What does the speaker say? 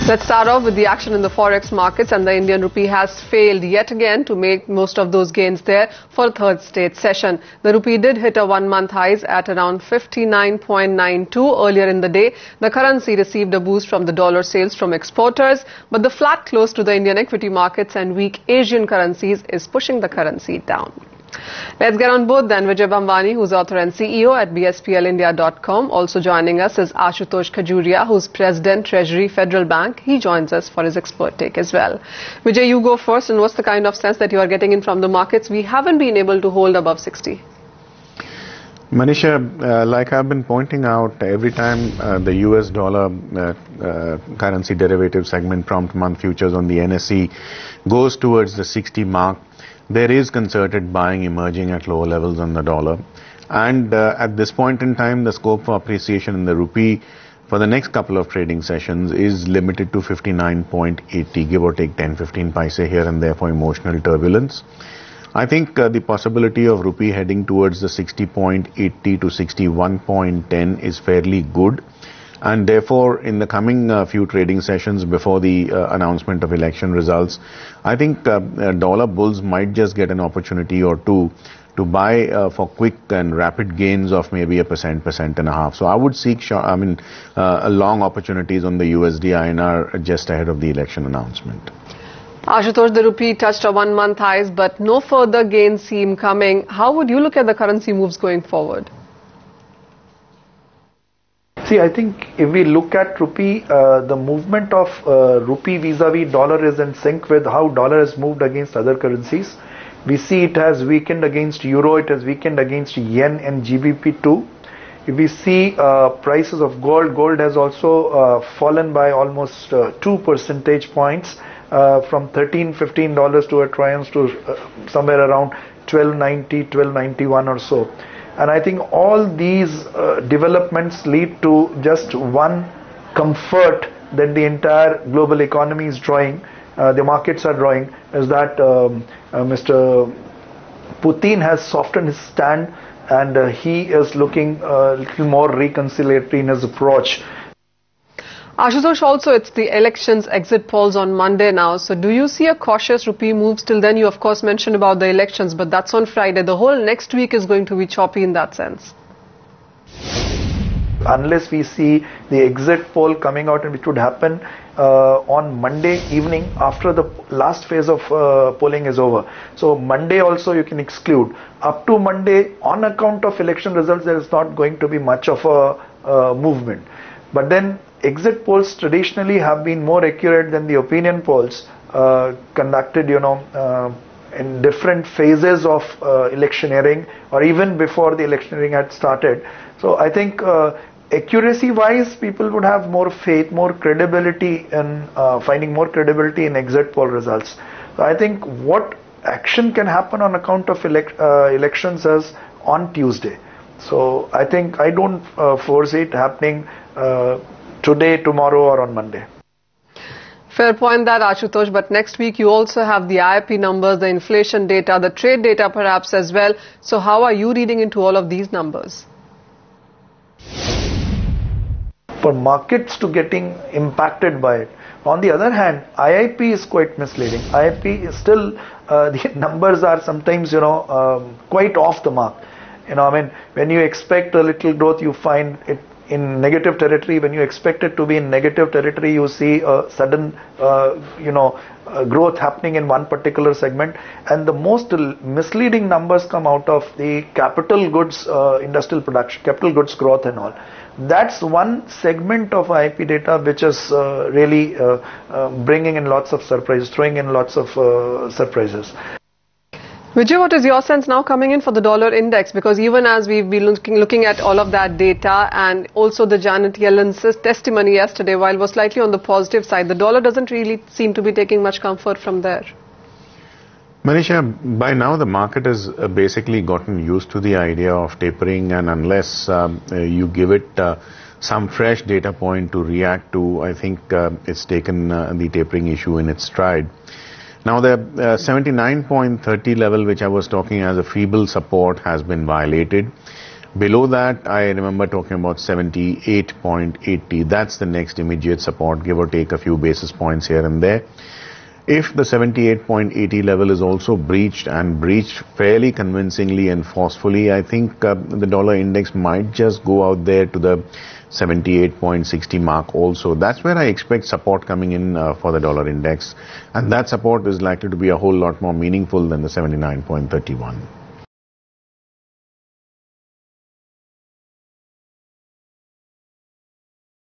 Let's start off with the action in the forex markets, and the Indian rupee has failed yet again to make most of those gains there for a third straight session. The rupee did hit a one-month highs at around 59.92 earlier in the day. The currency received a boost from the dollar sales from exporters, but the flat close to the Indian equity markets and weak Asian currencies is pushing the currency down. Let's get on board then. Vijay Bambani, who's author and CEO at bsplindia.com. Also joining us is Ashutosh Khajuria, who's President, Treasury, Federal Bank. He joins us for his expert take as well. Vijay, you go first, and what's the kind of sense that you are getting in from the markets? We haven't been able to hold above 60. Manisha, like I've been pointing out, every time the US dollar currency derivative segment prompt month futures on the NSE goes towards the 60 mark, there is concerted buying emerging at lower levels on the dollar. And at this point in time, the scope for appreciation in the rupee for the next couple of trading sessions is limited to 59.80, give or take 10-15 paise here and there for emotional turbulence. I think the possibility of rupee heading towards the 60.80 to 61.10 is fairly good. And therefore, in the coming few trading sessions before the announcement of election results, I think dollar bulls might just get an opportunity or two to buy for quick and rapid gains of maybe 1%, So I would seek, long opportunities on the USD INR just ahead of the election announcement. Ashutosh, the rupee touched a one-month highs, but no further gains seem coming. How would you look at the currency moves going forward? See, I think if we look at rupee, the movement of rupee vis-a-vis dollar is in sync with how dollar has moved against other currencies. We see it has weakened against euro, it has weakened against yen and GBP too. If we see prices of gold has also fallen by almost 2 percentage points from $13-15 to a triumph to somewhere around $12.90, $12.91 or so. And I think all these developments lead to just one comfort that the entire global economy is drawing, the markets are drawing, is that Mr. Putin has softened his stand and he is looking a little more reconciliatory in his approach. Ashutosh, also it's the elections exit polls on Monday now. So do you see a cautious rupee moves till then? You of course mentioned about the elections, but that's on Friday. The whole next week is going to be choppy in that sense. Unless we see the exit poll coming out, and which would happen on Monday evening after the last phase of polling is over. So Monday also you can exclude. Up to Monday, on account of election results, there is not going to be much of a movement. But then exit polls traditionally have been more accurate than the opinion polls conducted, in different phases of electioneering or even before the electioneering had started. So I think accuracy-wise, people would have more faith, more credibility in finding more credibility in exit poll results. So I think what action can happen on account of elections is on Tuesday. So I think I don't foresee it happening today, tomorrow or on Monday. Fair point that, Ashutosh, but next week you also have the IIP numbers, the inflation data, the trade data perhaps as well. So how are you reading into all of these numbers? For markets to getting impacted by it. On the other hand, IIP is quite misleading. IIP is still, the numbers are sometimes, quite off the mark. When you expect a little growth, you find it in negative territory. When you expect it to be in negative territory, you see a sudden, growth happening in one particular segment. And the most misleading numbers come out of the capital goods, industrial production, capital goods growth and all. That's one segment of IIP data which is really bringing in lots of surprises, throwing in lots of surprises. Vijay, what is your sense now coming in for the dollar index? Because even as we've been looking at all of that data and also the Janet Yellen's testimony yesterday, while it was slightly on the positive side, the dollar doesn't really seem to be taking much comfort from there. Manisha, by now the market has basically gotten used to the idea of tapering, and unless you give it some fresh data point to react to, I think it's taken the tapering issue in its stride. Now the 79.30 level, which I was talking as a feeble support, has been violated. Below that, I remember talking about 78.80. That's the next immediate support, give or take a few basis points here and there. If the 78.80 level is also breached, and breached fairly convincingly and forcefully, I think the dollar index might just go out there to the 78.60 mark also. That's where I expect support coming in for the dollar index. And that support is likely to be a whole lot more meaningful than the 79.31.